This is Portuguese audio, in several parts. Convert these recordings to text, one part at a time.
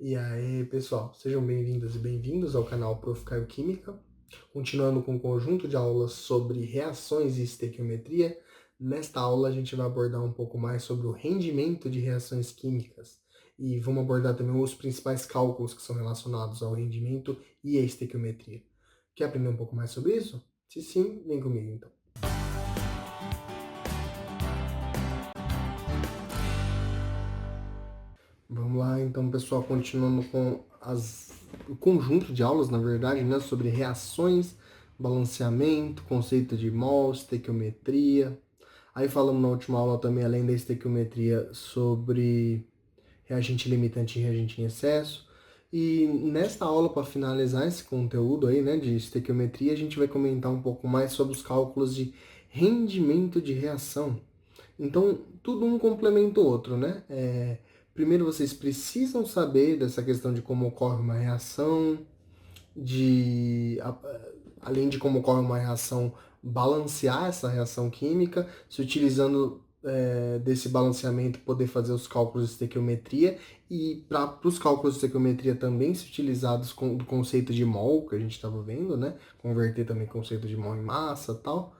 E aí, pessoal, sejam bem-vindas e bem-vindos ao canal Prof. Caio Química. Continuando com um conjunto de aulas sobre reações e estequiometria, nesta aula a gente vai abordar um pouco mais sobre o rendimento de reações químicas e vamos abordar também os principais cálculos que são relacionados ao rendimento e à estequiometria. Quer aprender um pouco mais sobre isso? Se sim, vem comigo então. Vamos lá, então, pessoal, continuando com o conjunto de aulas, na verdade, né, sobre reações, balanceamento, conceito de mol, estequiometria. Aí falamos na última aula também, além da estequiometria, sobre reagente limitante e reagente em excesso. E nesta aula, para finalizar esse conteúdo aí, né, de estequiometria, a gente vai comentar um pouco mais sobre os cálculos de rendimento de reação. Então, tudo um complementa o outro, né? Primeiro, vocês precisam saber dessa questão de como ocorre uma reação, além de como ocorre uma reação, balancear essa reação química, se utilizando desse balanceamento, poder fazer os cálculos de estequiometria, e para os cálculos de estequiometria também se utilizados do conceito de mol, que a gente estava vendo, né? Converter também o conceito de mol em massa e tal.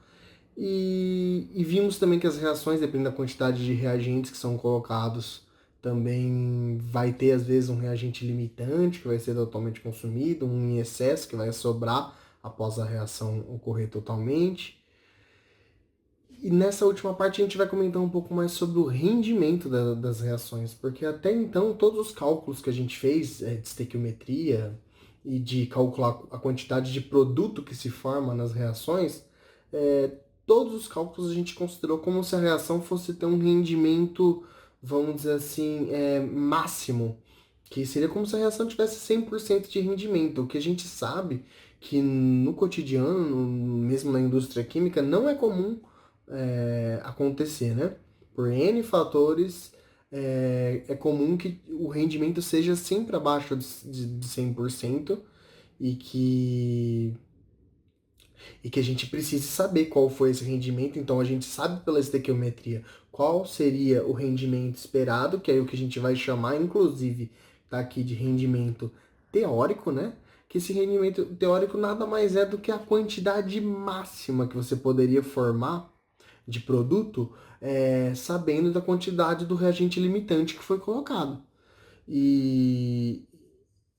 E vimos também que as reações, dependendo da quantidade de reagentes que são colocados, também vai ter às vezes um reagente limitante que vai ser totalmente consumido, um em excesso que vai sobrar após a reação ocorrer totalmente. E nessa última parte a gente vai comentar um pouco mais sobre o rendimento das reações, porque até então todos os cálculos que a gente fez de estequiometria e de calcular a quantidade de produto que se forma nas reações, é, todos os cálculos a gente considerou como se a reação fosse ter um rendimento, vamos dizer assim, máximo, que seria como se a reação tivesse 100% de rendimento. O que a gente sabe que no cotidiano, mesmo na indústria química, não é comum acontecer, né? Por N fatores, é comum que o rendimento seja sempre abaixo de 100% e que a gente precise saber qual foi esse rendimento. Então, a gente sabe pela estequiometria qual seria o rendimento esperado, que é o que a gente vai chamar, inclusive, tá aqui de rendimento teórico, né? Que esse rendimento teórico nada mais é do que a quantidade máxima que você poderia formar de produto, sabendo da quantidade do reagente limitante que foi colocado. E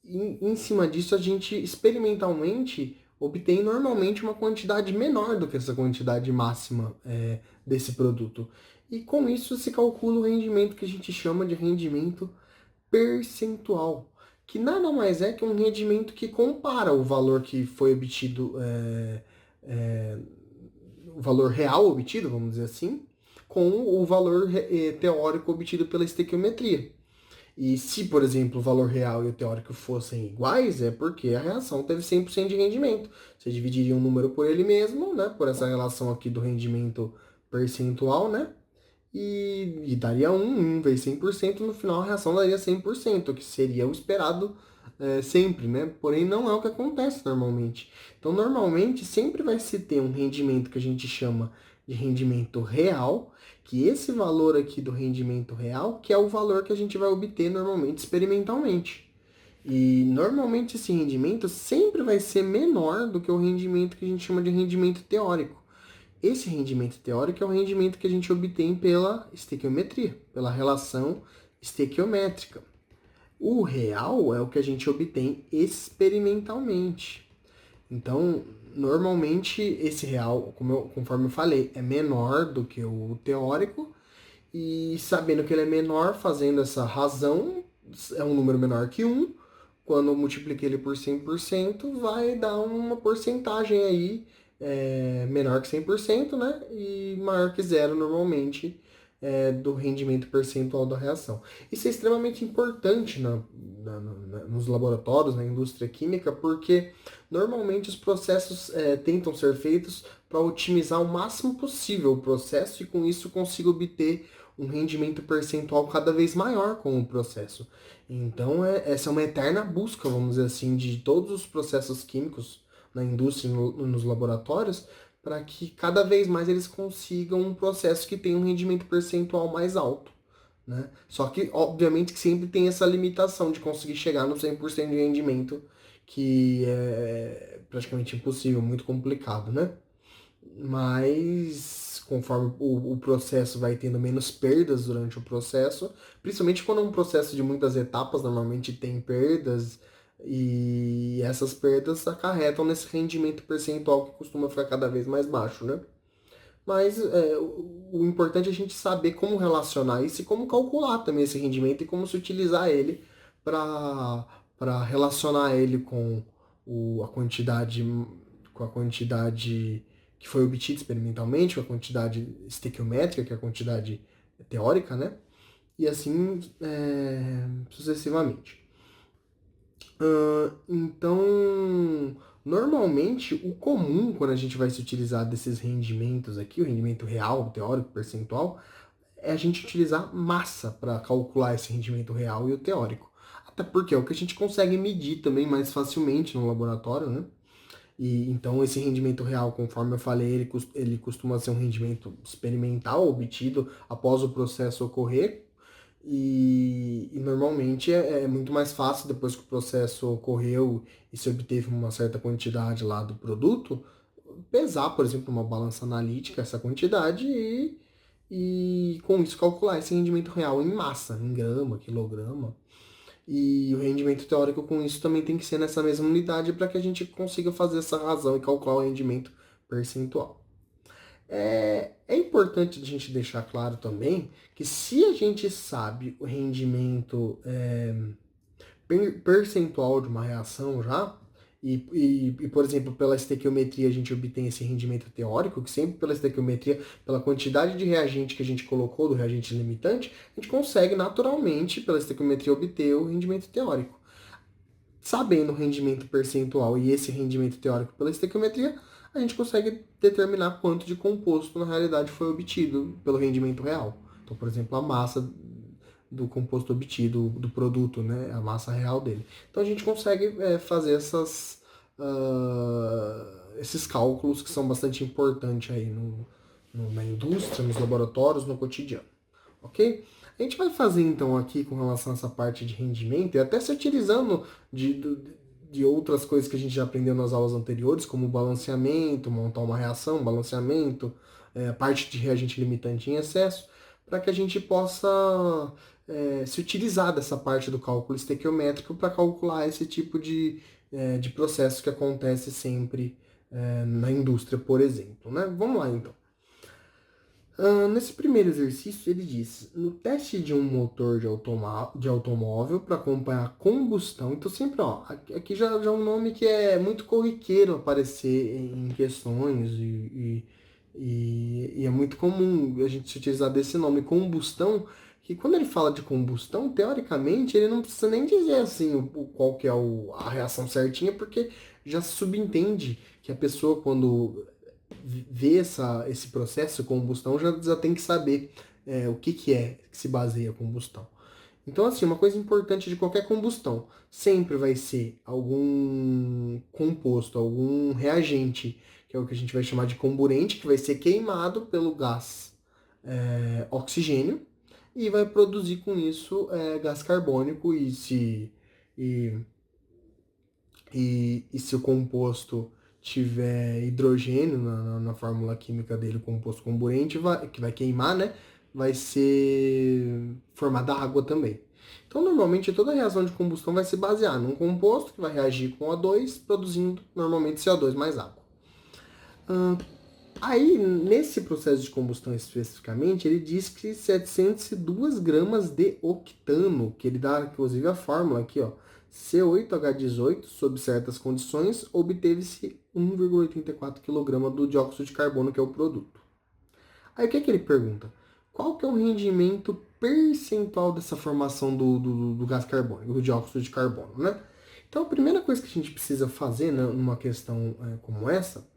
em cima disso, a gente experimentalmente obtém normalmente uma quantidade menor do que essa quantidade máxima desse produto. E com isso se calcula o rendimento que a gente chama de rendimento percentual, que nada mais é que um rendimento que compara o valor que foi obtido, o valor real obtido, vamos dizer assim, com o valor teórico obtido pela estequiometria. E se, por exemplo, o valor real e o teórico fossem iguais, é porque a reação teve 100% de rendimento. Você dividiria um número por ele mesmo, né? Por essa relação aqui do rendimento percentual, né? E daria 1 vezes 100%, no final a reação daria 100%, que seria o esperado sempre, né? Porém, não é o que acontece normalmente. Então, normalmente, sempre vai se ter um rendimento que a gente chama de rendimento real, que esse valor aqui do rendimento real, que é o valor que a gente vai obter normalmente experimentalmente. E normalmente esse rendimento sempre vai ser menor do que o rendimento que a gente chama de rendimento teórico. Esse rendimento teórico é o rendimento que a gente obtém pela estequiometria, pela relação estequiométrica. O real é o que a gente obtém experimentalmente. Então, normalmente esse real, conforme eu falei, é menor do que o teórico, e sabendo que ele é menor, fazendo essa razão, é um número menor que 1, quando eu multipliquei ele por 100%, vai dar uma porcentagem aí menor que 100%, né? E maior que zero normalmente do rendimento percentual da reação. Isso é extremamente importante nos laboratórios, na indústria química, porque normalmente os processos tentam ser feitos para otimizar o máximo possível o processo e com isso consigo obter um rendimento percentual cada vez maior com o processo. Então, essa é uma eterna busca, vamos dizer assim, de todos os processos químicos na indústria e nos laboratórios, para que cada vez mais eles consigam um processo que tenha um rendimento percentual mais alto, né? Só que, obviamente, que sempre tem essa limitação de conseguir chegar no 100% de rendimento, que é praticamente impossível, muito complicado, né? Mas conforme o processo vai tendo menos perdas durante o processo, principalmente quando é um processo de muitas etapas, normalmente tem perdas, e essas perdas acarretam nesse rendimento percentual que costuma ficar cada vez mais baixo, né? Mas o importante é a gente saber como relacionar isso e como calcular também esse rendimento e como se utilizar ele para relacionar ele com a quantidade que foi obtida experimentalmente, com a quantidade estequiométrica, que é a quantidade teórica, né? E assim sucessivamente. Então, normalmente, o comum quando a gente vai se utilizar desses rendimentos aqui, o rendimento real, teórico, percentual, é a gente utilizar massa para calcular esse rendimento real e o teórico. Até porque é o que a gente consegue medir também mais facilmente no laboratório, né? E então esse rendimento real, conforme eu falei, ele costuma ser um rendimento experimental obtido após o processo ocorrer. E normalmente é muito mais fácil, depois que o processo ocorreu e se obteve uma certa quantidade lá do produto, pesar, por exemplo, uma balança analítica essa quantidade e com isso calcular esse rendimento real em massa, em grama, quilograma. E o rendimento teórico com isso também tem que ser nessa mesma unidade para que a gente consiga fazer essa razão e calcular o rendimento percentual. É importante a gente deixar claro também que se a gente sabe o rendimento percentual de uma reação já, por exemplo, pela estequiometria a gente obtém esse rendimento teórico, que sempre pela estequiometria, pela quantidade de reagente que a gente colocou, do reagente limitante, a gente consegue naturalmente, pela estequiometria, obter o rendimento teórico. Sabendo o rendimento percentual e esse rendimento teórico pela estequiometria, a gente consegue determinar quanto de composto na realidade foi obtido pelo rendimento real. Então, por exemplo, a massa do composto obtido do produto, né, a massa real dele. Então a gente consegue fazer esses cálculos que são bastante importantes aí na indústria, nos laboratórios, no cotidiano, ok? A gente vai fazer então aqui com relação a essa parte de rendimento e até se utilizando de outras coisas que a gente já aprendeu nas aulas anteriores, como balanceamento, montar uma reação, balanceamento, a parte de reagente limitante em excesso, para que a gente possa se utilizar dessa parte do cálculo estequiométrico para calcular esse tipo de processo que acontece sempre na indústria, por exemplo, né? Vamos lá então. Nesse primeiro exercício, ele diz: no teste de um motor de automóvel para acompanhar a combustão. Então, sempre, ó, aqui já é um nome que é muito corriqueiro aparecer em questões e é muito comum a gente se utilizar desse nome, combustão, que quando ele fala de combustão, teoricamente, ele não precisa nem dizer assim qual que é a reação certinha, porque já subentende que a pessoa, quando ver esse processo de combustão, já tem que saber o que é que se baseia a combustão. Então, assim, uma coisa importante de qualquer combustão sempre vai ser algum composto, algum reagente, que é o que a gente vai chamar de comburente, que vai ser queimado pelo gás oxigênio e vai produzir com isso gás carbônico e, e se o composto tiver hidrogênio na fórmula química dele, o composto comburente, que vai queimar, né? Vai ser formada água também. Então, normalmente, toda reação de combustão vai se basear num composto que vai reagir com O2, produzindo normalmente CO2 mais água. Aí, nesse processo de combustão especificamente, ele diz que 702 gramas de octano, que ele dá, inclusive, a fórmula aqui, ó, C8H18, sob certas condições, obteve-se 1,84 kg do dióxido de carbono, que é o produto. Aí, o que que ele pergunta? Qual que é o rendimento percentual dessa formação do gás carbônico, do dióxido de carbono, né? Então, a primeira coisa que a gente precisa fazer, né, numa questão como essa,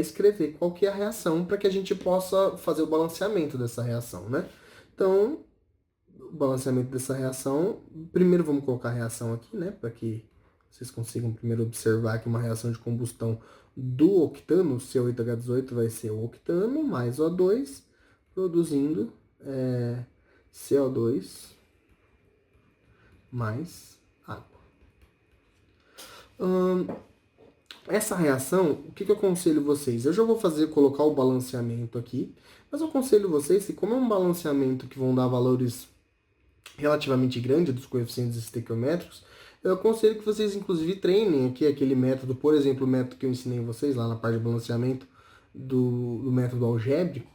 escrever qual que é a reação para que a gente possa fazer o balanceamento dessa reação, né? Então, o balanceamento dessa reação, primeiro vamos colocar a reação aqui, né? Para que vocês consigam primeiro observar que uma reação de combustão do octano, C8H18 vai ser o octano mais O2, produzindo CO2 mais água. Essa reação, o que eu aconselho vocês? Eu já vou colocar o balanceamento aqui, mas eu aconselho vocês que, como é um balanceamento que vão dar valores relativamente grandes dos coeficientes estequiométricos, eu aconselho que vocês, inclusive, treinem aqui aquele método, por exemplo, o método que eu ensinei vocês lá na parte de balanceamento do método algébrico,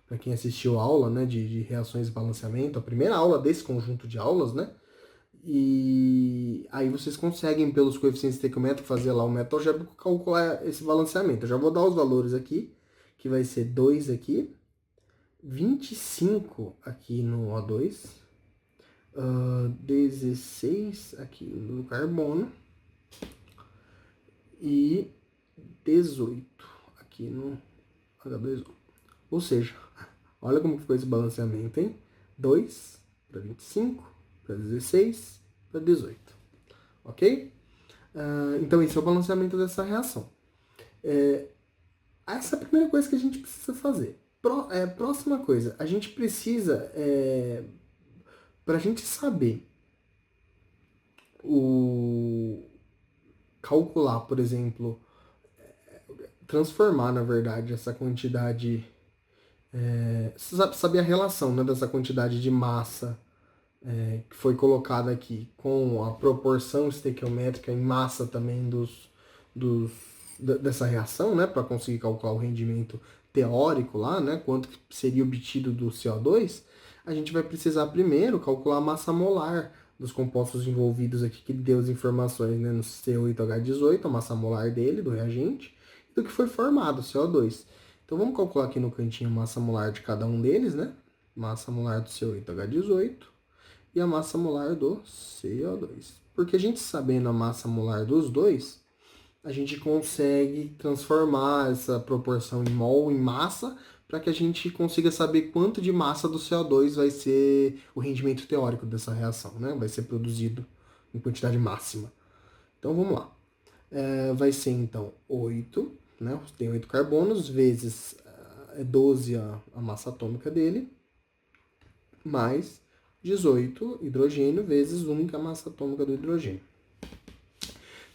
para quem assistiu a aula, né, de reações e balanceamento, a primeira aula desse conjunto de aulas, né? E aí vocês conseguem, pelos coeficientes estequiométricos, fazer lá o método algébrico, calcular esse balanceamento. Eu já vou dar os valores aqui, que vai ser 2 aqui, 25 aqui no O2, 16 aqui no carbono e 18 aqui no H2O. Ou seja, olha como ficou esse balanceamento, hein? 2 para 25, para 16, para 18. Ok? Então, esse é o balanceamento dessa reação. Essa é a primeira coisa que a gente precisa fazer. Próxima coisa, a gente precisa, para a gente saber calcular, por exemplo, transformar, na verdade, essa quantidade, saber a relação, né, dessa quantidade de massa que foi colocada aqui com a proporção estequiométrica em massa também dessa reação, né, para conseguir calcular o rendimento teórico lá, né, quanto que seria obtido do CO2, a gente vai precisar primeiro calcular a massa molar dos compostos envolvidos aqui, que deu as informações, né, no C8H18, a massa molar dele, do reagente, e do que foi formado, o CO2. Então vamos calcular aqui no cantinho a massa molar de cada um deles, né? Massa molar do C8H18 e a massa molar do CO2. Porque a gente sabendo a massa molar dos dois, a gente consegue transformar essa proporção em mol em massa para que a gente consiga saber quanto de massa do CO2 vai ser o rendimento teórico dessa reação, né? Vai ser produzido em quantidade máxima. Então vamos lá. Vai ser então 8, né? Tem 8 carbonos, vezes 12 a massa atômica dele, mais 18 hidrogênio, vezes 1, que é a massa atômica do hidrogênio.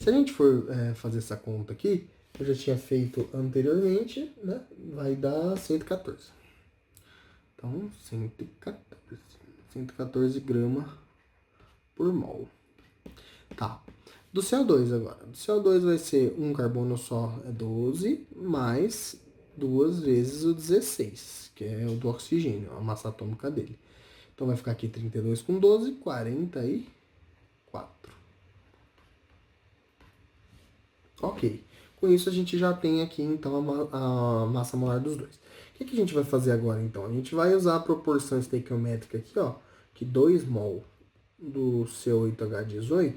Se a gente for fazer essa conta aqui, eu já tinha feito anteriormente, né? Vai dar 114. Então, 114 gramas por mol. Tá. Do CO2 agora. Do CO2 vai ser um carbono só, 12, mais 2 vezes o 16, que é o do oxigênio, a massa atômica dele. Então vai ficar aqui 32 com 12, 44. Ok. Com isso a gente já tem aqui então a massa molar dos dois. O que a gente vai fazer agora então? A gente vai usar a proporção estequiométrica aqui, ó, que 2 mol do C8H18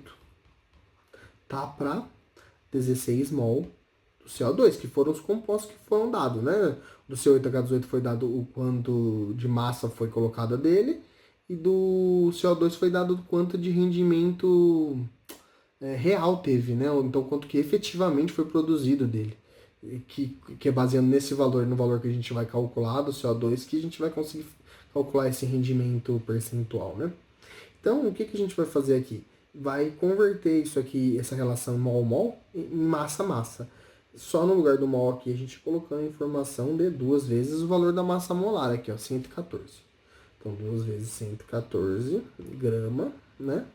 tá para 16 mol do CO2, que foram os compostos que foram dados, né? Do C8H18 foi dado o quanto de massa foi colocada dele, e do CO2 foi dado o quanto de rendimento real teve, né? Então, quanto que efetivamente foi produzido dele. Que é baseando nesse valor, no valor que a gente vai calcular do CO2, que a gente vai conseguir calcular esse rendimento percentual, né? Então, o que a gente vai fazer aqui? Vai converter isso aqui, essa relação mol-mol, em massa-massa. Só no lugar do mol aqui, a gente colocando a informação de 2 vezes o valor da massa molar aqui, ó, 114. Então, 2 vezes 114 grama, né?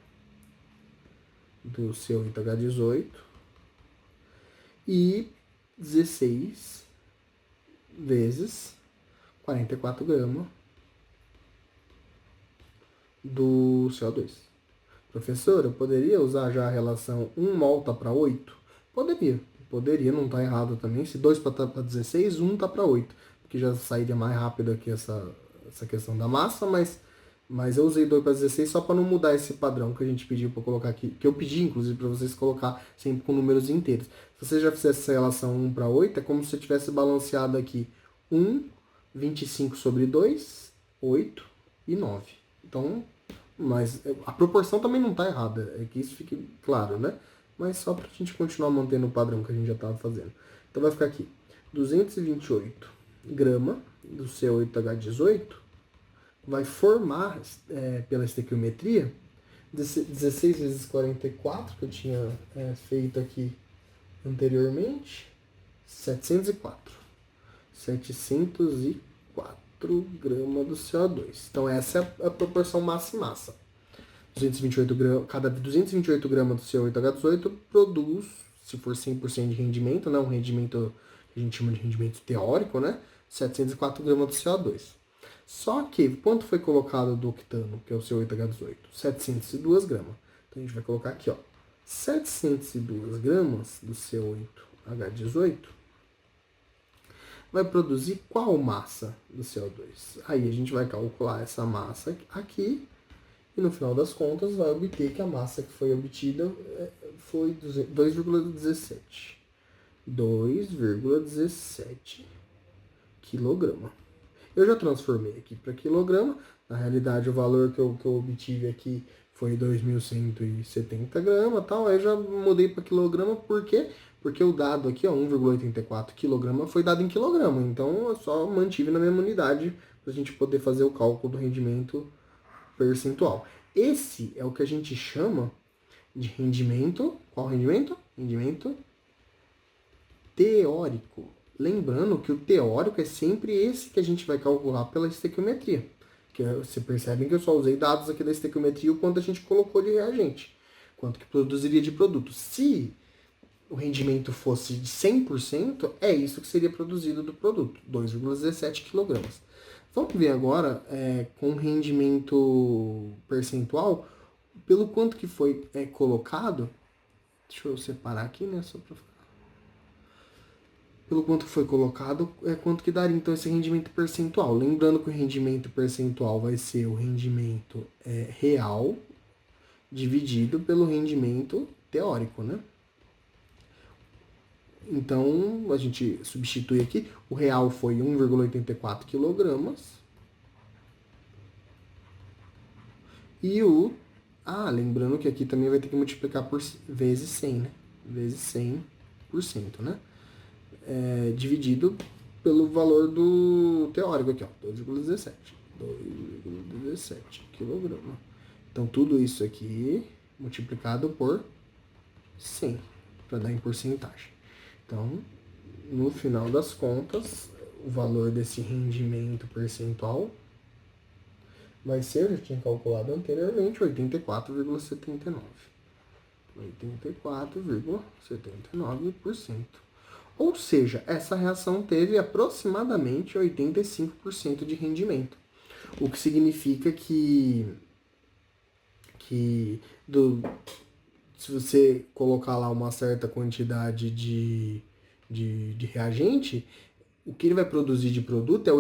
Do C8H18 e 16 vezes 44 gramas do CO2. Professor, eu poderia usar já a relação 1 mol tá para 8? Poderia, não tá errado também. Se 2 tá para 16, 1 tá para 8, porque já sairia mais rápido aqui essa questão da massa, mas eu usei 2 para 16 só para não mudar esse padrão que a gente pediu para colocar aqui, que eu pedi inclusive para vocês colocar sempre com números inteiros. Se você já fizesse essa relação 1 para 8, é como se você tivesse balanceado aqui 1, 25 sobre 2, 8 e 9. Então, mas a proporção também não está errada, é que isso fique claro, né? Mas só para a gente continuar mantendo o padrão que a gente já estava fazendo. Então vai ficar aqui 228 gramas do C8H18 vai formar, pela estequiometria, 16 vezes 44, que eu tinha feito aqui anteriormente, 704. 704 gramas do CO2. Então essa é a proporção massa e massa. 228 gramas, cada 228 gramas do CO8H18 produz, se for 100% de rendimento, né, um rendimento que a gente chama de rendimento teórico, né, 704 gramas do CO2. Só que, quanto foi colocado do octano, que é o CO8H18? 702 gramas. Então a gente vai colocar aqui, ó, 702 gramas do CO8H18 vai produzir qual massa do CO2? Aí a gente vai calcular essa massa aqui e no final das contas vai obter que a massa que foi obtida foi 2,17. 2,17 quilograma. Eu já transformei aqui para quilograma. Na realidade, o valor que eu obtive aqui foi 2.170 gramas, tal. Aí eu já mudei para quilograma, por quê? Porque o dado aqui, ó, 1,84 quilograma, foi dado em quilograma. Então, eu só mantive na mesma unidade para a gente poder fazer o cálculo do rendimento percentual. Esse é o que a gente chama de rendimento. Qual rendimento? Rendimento teórico. Lembrando que o teórico é sempre esse que a gente vai calcular pela estequiometria. Que você percebe que eu só usei dados aqui da estequiometria e o quanto a gente colocou de reagente. Quanto que produziria de produto. Se o rendimento fosse de 100%, é isso que seria produzido do produto. 2,17 kg. Vamos ver agora, com rendimento percentual, pelo quanto que foi colocado. Deixa eu separar aqui, né? Só para pelo quanto foi colocado, quanto que daria então esse rendimento percentual. Lembrando que o rendimento percentual vai ser o rendimento real dividido pelo rendimento teórico, né? Então, a gente substitui aqui, o real foi 1,84 kg. E o... lembrando que aqui também vai ter que multiplicar por vezes 100, né? Vezes 100%, né? Dividido pelo valor do teórico aqui, ó, 2,17. 2,17 kg. Então, tudo isso aqui multiplicado por 100, para dar em porcentagem. Então, no final das contas, o valor desse rendimento percentual vai ser, eu já tinha calculado anteriormente, 84,79. 84,79%. Ou seja, essa reação teve aproximadamente 85% de rendimento. O que significa que se você colocar lá uma certa quantidade de reagente, o que ele vai produzir de produto é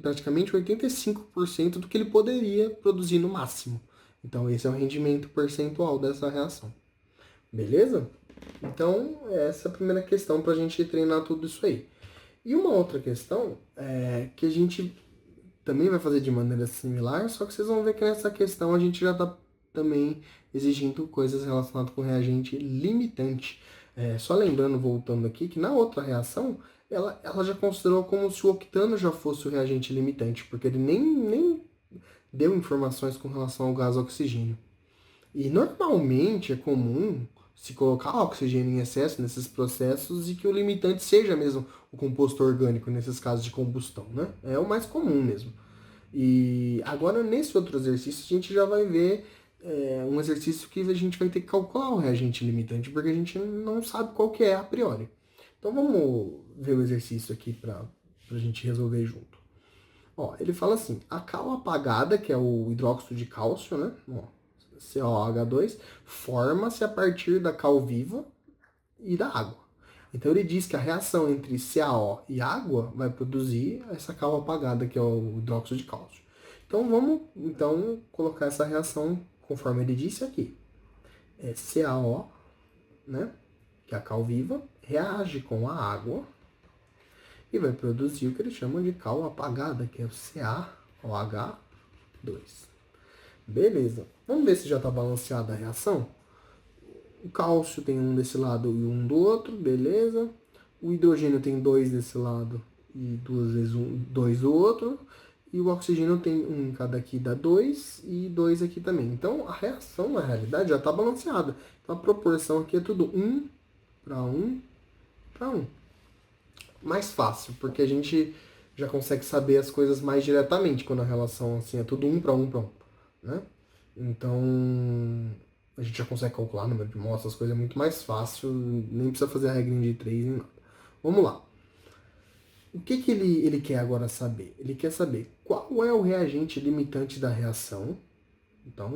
praticamente 85% do que ele poderia produzir no máximo. Então, esse é o rendimento percentual dessa reação. Beleza? Então, essa é a primeira questão para a gente treinar tudo isso aí. E uma outra questão que a gente também vai fazer de maneira similar, só que vocês vão ver que nessa questão a gente já está também exigindo coisas relacionadas com reagente limitante. Só lembrando, voltando aqui, que na outra reação, ela já considerou como se o octano já fosse o reagente limitante, porque ele nem deu informações com relação ao gás oxigênio. E normalmente é comum se colocar oxigênio em excesso nesses processos e que o limitante seja mesmo o composto orgânico nesses casos de combustão, né? É o mais comum mesmo. E agora nesse outro exercício a gente já vai ver um exercício que a gente vai ter que calcular o reagente limitante, porque a gente não sabe qual que é a priori. Então vamos ver o exercício aqui para a gente resolver junto. Ó, ele fala assim, a cal apagada, que é o hidróxido de cálcio, né? Ó, COH2, forma-se a partir da cal viva e da água. Então ele diz que a reação entre CaO e água vai produzir essa cal apagada, que é o hidróxido de cálcio. Então vamos colocar essa reação conforme ele disse aqui. CaO, né, que é a cal viva, reage com a água e vai produzir o que eles chamam de cal apagada, que é o CaOH2. Beleza. Vamos ver se já está balanceada a reação. O cálcio tem um desse lado e um do outro, beleza. O hidrogênio tem 2 desse lado e 2 vezes 2 do outro. e o oxigênio tem 1 cada aqui dá 2 e 2 aqui também. Então a reação, na realidade, já está balanceada. Então a proporção aqui é tudo 1 para 1 para 1. Mais fácil, porque a gente já consegue saber as coisas mais diretamente quando a relação assim é tudo 1 para 1 para 1, né? Então a gente já consegue calcular o número de mol, essas coisas é muito mais fácil, nem precisa fazer a regrinha de 3 nem nada. Vamos lá. O que ele quer agora saber? Ele quer saber qual é o reagente limitante da reação. Então,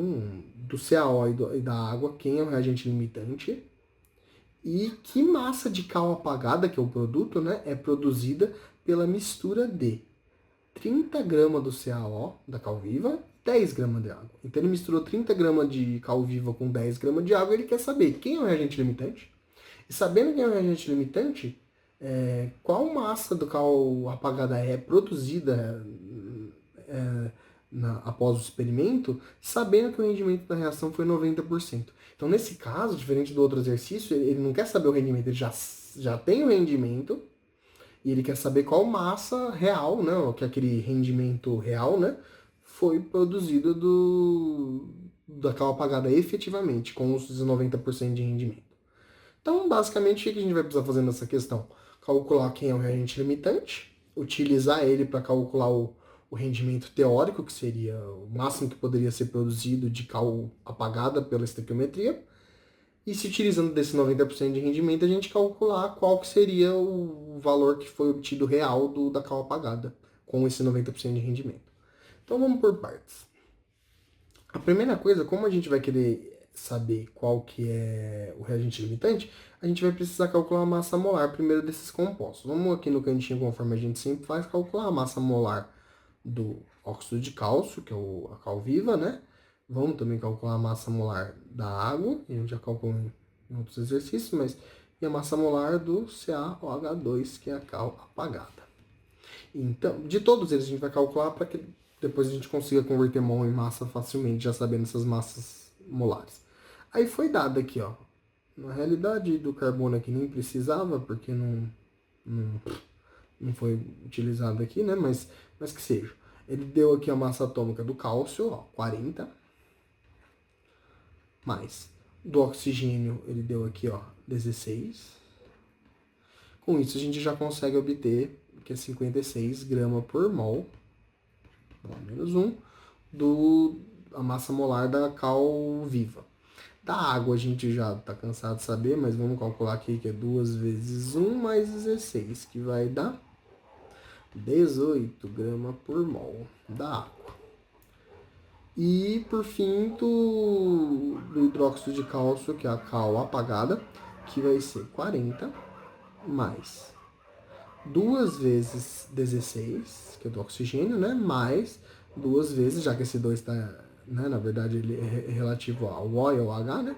do CaO e da água, quem é o reagente limitante? E que massa de cal apagada, que é o produto, né, é produzida pela mistura de 30 gramas do CaO, da cal viva, 10 gramas de água. Então ele misturou 30 gramas de cal viva com 10 gramas de água e ele quer saber quem é o reagente limitante. E sabendo quem é o reagente limitante, qual massa do cal apagada é produzida após o experimento, sabendo que o rendimento da reação foi 90%. Então, nesse caso, diferente do outro exercício, ele não quer saber o rendimento, ele já tem o rendimento e ele quer saber qual massa real, né, que é aquele rendimento real, né, foi produzido da cal apagada efetivamente, com os 90% de rendimento. Então, basicamente, o que a gente vai precisar fazer nessa questão? Calcular quem é o reagente limitante, utilizar ele para calcular o rendimento teórico, que seria o máximo que poderia ser produzido de cal apagada pela estequiometria, e se utilizando desse 90% de rendimento, a gente calcular qual que seria o valor que foi obtido real da cal apagada com esse 90% de rendimento. Então vamos por partes. A primeira coisa, como a gente vai querer saber qual que é o reagente limitante, a gente vai precisar calcular a massa molar primeiro desses compostos. Vamos aqui no cantinho, conforme a gente sempre faz, calcular a massa molar do óxido de cálcio, que é a cal viva, né? Vamos também calcular a massa molar da água, a gente já calculou em outros exercícios, mas e a massa molar do CaOH2, que é a cal apagada. Então, de todos eles a gente vai calcular para que depois a gente consiga converter mol em massa facilmente, já sabendo essas massas molares. Aí foi dado aqui, ó. Na realidade, do carbono aqui nem precisava, porque não foi utilizado aqui, né? Mas que seja. Ele deu aqui a massa atômica do cálcio, ó, 40. Mais. Do oxigênio, ele deu aqui, ó, 16. Com isso, a gente já consegue obter que é 56 gramas por mol, menos 1, a massa molar da cal viva. Da água a gente já está cansado de saber, mas vamos calcular aqui que é 2 vezes 1 mais 16, que vai dar 18 gramas por mol da água. E por fim do hidróxido de cálcio, que é a cal apagada, que vai ser 40 mais 2 vezes 16, que é do oxigênio, né? Mais 2 vezes, já que esse 2 está, né? Na verdade, ele é relativo ao O e ao H, né?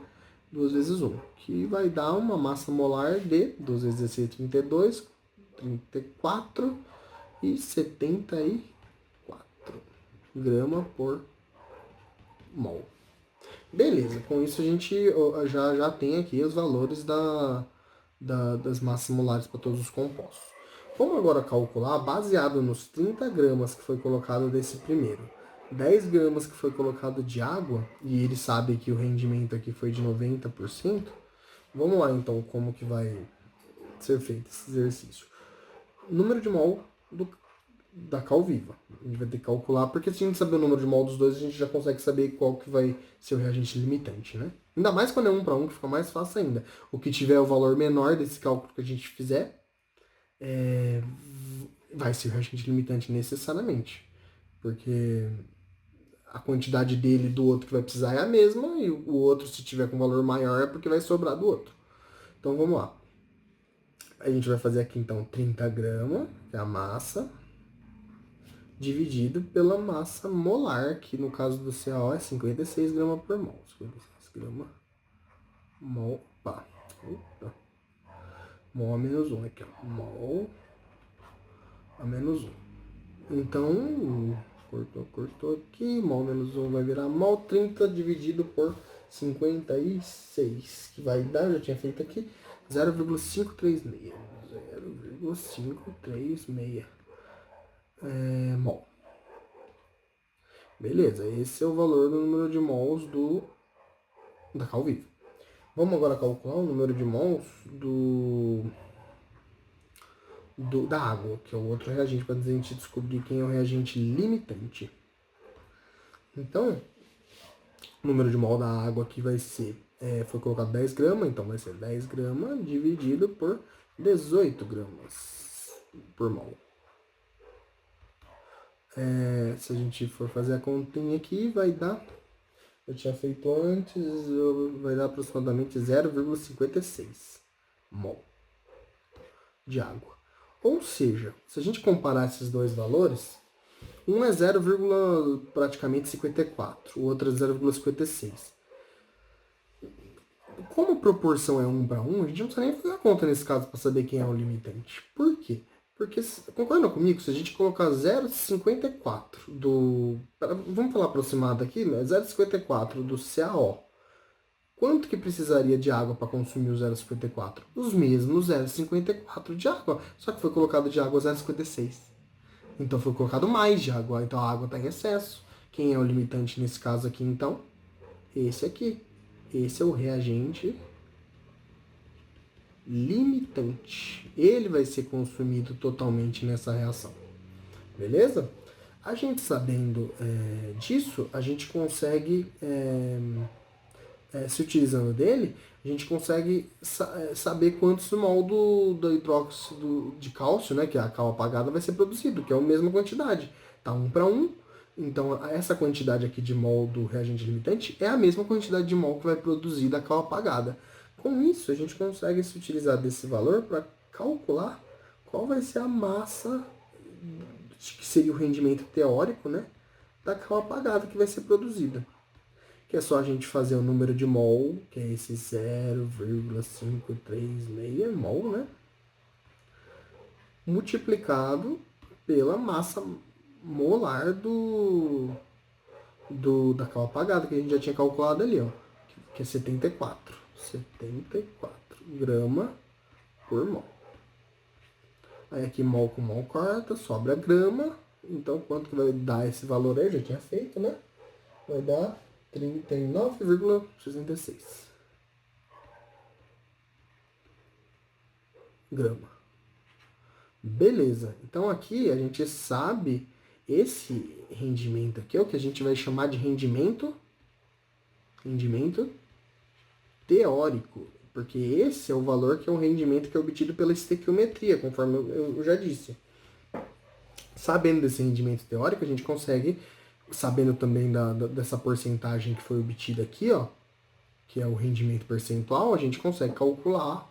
2 vezes 1, que vai dar uma massa molar de 2 vezes 16, 32, 34 e 74 gramas por mol. Beleza, com isso a gente já tem aqui os valores das massas molares para todos os compostos. Vamos agora calcular, baseado nos 30 gramas que foi colocado desse primeiro, 10 gramas que foi colocado de água, e ele sabe que o rendimento aqui foi de 90%, vamos lá então como que vai ser feito esse exercício. Número de mol da cal viva. A gente vai ter que calcular, porque se a gente saber o número de mol dos dois, a gente já consegue saber qual que vai ser o reagente limitante, né? Ainda mais quando é 1 para 1, que fica mais fácil ainda. O que tiver o valor menor desse cálculo que a gente fizer, vai ser o reagente limitante necessariamente. Porque a quantidade dele e do outro que vai precisar é a mesma, e o outro, se tiver com valor maior, é porque vai sobrar do outro. Então vamos lá. A gente vai fazer aqui então 30 gramas, que é a massa, dividido pela massa molar, que no caso do CaO é 56 gramas por mol. 56 gramas mol. Opa. Mol a menos 1 aqui, ó. Mol a menos 1. Então, cortou aqui. Mol menos 1 vai virar mol 30 dividido por 56, que vai dar, já tinha feito aqui, 0,536. 0,536 mol. Beleza, esse é o valor do número de mols da cal viva. Vamos agora calcular o número de mols da água, que é o outro reagente, para a gente descobrir quem é o reagente limitante. Então, o número de mol da água aqui vai ser, foi colocado 10 gramas, então vai ser 10 gramas dividido por 18 gramas por mol. Se a gente for fazer a continha aqui, vai dar, eu tinha feito antes, vai dar aproximadamente 0,56 mol de água. Ou seja, se a gente comparar esses dois valores, um é 0, praticamente 54, o outro é 0,56. Como a proporção é 1 para 1, a gente não precisa nem fazer a conta nesse caso para saber quem é o limitante. Por quê? Porque, concordam comigo, se a gente colocar 0,54 vamos falar aproximado aqui, né? 0,54 do CaO, quanto que precisaria de água para consumir o 0,54? Os mesmos 0,54 de água, só que foi colocado de água 0,56. Então foi colocado mais de água, então a água está em excesso. Quem é o limitante nesse caso aqui, então? Esse aqui. Esse é o reagente limitante. Ele vai ser consumido totalmente nessa reação. Beleza? A gente sabendo disso, a gente consegue, se utilizando dele, a gente consegue saber quantos mol do hidróxido de cálcio, né, que é a cal apagada, vai ser produzido, que é a mesma quantidade. Tá 1 para 1. Então, essa quantidade aqui de mol do reagente limitante é a mesma quantidade de mol que vai produzir da cal apagada. Com isso, a gente consegue se utilizar desse valor para calcular qual vai ser a massa, que seria o rendimento teórico, né, da cal apagada que vai ser produzida. Que é só a gente fazer o número de mol, que é esse 0,536 mol, né, multiplicado pela massa molar da cal apagada, que a gente já tinha calculado ali, ó, que é 74 gramas por mol. Aí aqui mol com mol corta, sobra grama. Então quanto que vai dar esse valor aí? Eu já tinha feito, né? Vai dar 39,66 grama. Beleza. Então aqui a gente sabe esse rendimento aqui, é o que a gente vai chamar de rendimento teórico, porque esse é o valor que é o rendimento que é obtido pela estequiometria, conforme eu já disse. Sabendo desse rendimento teórico, a gente consegue, sabendo também dessa porcentagem que foi obtida aqui, ó, que é o rendimento percentual, a gente consegue calcular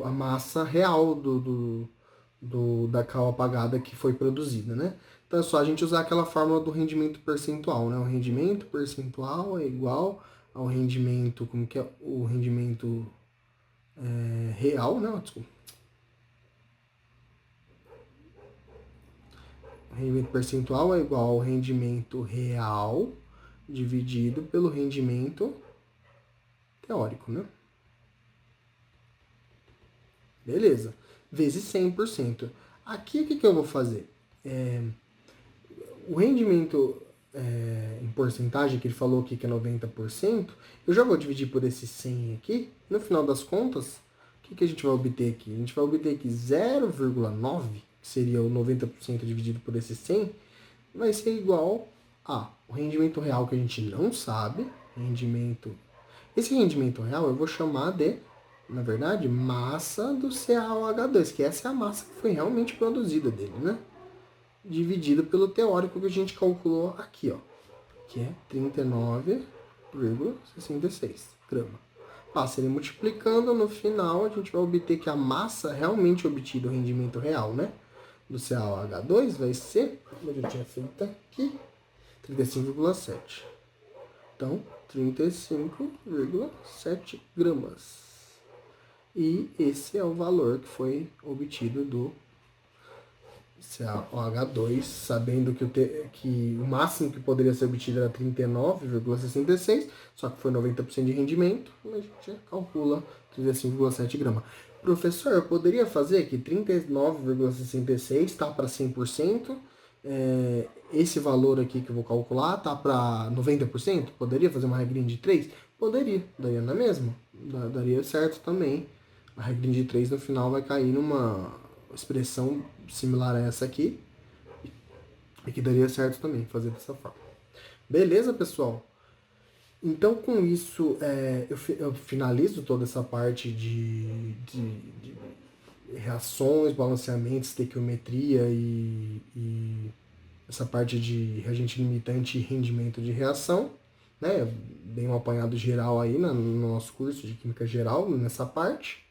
a massa real da cal apagada que foi produzida, né? Então é só a gente usar aquela fórmula do rendimento percentual, né? O rendimento percentual é igual ao rendimento, como que é? O rendimento real, né? Desculpa. O rendimento percentual é igual ao rendimento real dividido pelo rendimento teórico, né? Beleza. Vezes 100%. Aqui, o que eu vou fazer? O rendimento em porcentagem, que ele falou aqui que é 90%, eu já vou dividir por esse 100 aqui. No final das contas, o que a gente vai obter aqui? A gente vai obter aqui 0,9, que seria o 90% dividido por esse 100, vai ser igual a o rendimento real, que a gente não sabe. Esse rendimento real eu vou chamar de, na verdade, massa do CaOH2, que essa é a massa que foi realmente produzida dele, né? Dividido pelo teórico que a gente calculou aqui, ó, que é 39,66 gramas. Passa ele multiplicando, no final a gente vai obter que a massa realmente obtida, o rendimento real, né, do CaOH2 vai ser, como eu já tinha feito aqui, 35,7. Então, 35,7 gramas. E esse é o valor que foi obtido do CaOH2, sabendo que o máximo que poderia ser obtido era 39,66, só que foi 90% de rendimento, a gente calcula 35,7 gramas. Professor, eu poderia fazer que 39,66 está para 100%, esse valor aqui que eu vou calcular tá para 90%? Poderia fazer uma regrinha de 3? Poderia, daria na mesma. Daria certo também. A regrinha de 3 no final vai cair numa expressão similar a essa aqui. E que daria certo também fazer dessa forma. Beleza, pessoal? Então, com isso, eu finalizo toda essa parte de reações, balanceamentos, estequiometria e essa parte de reagente limitante e rendimento de reação. Né? Eu dei um apanhado geral aí no nosso curso de Química Geral, nessa parte.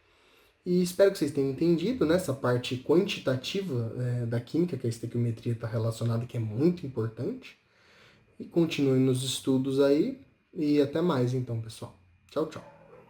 E espero que vocês tenham entendido, né? Essa parte quantitativa da química, que a estequiometria está relacionada, que é muito importante. E continuem nos estudos aí. E até mais então, pessoal. Tchau, tchau.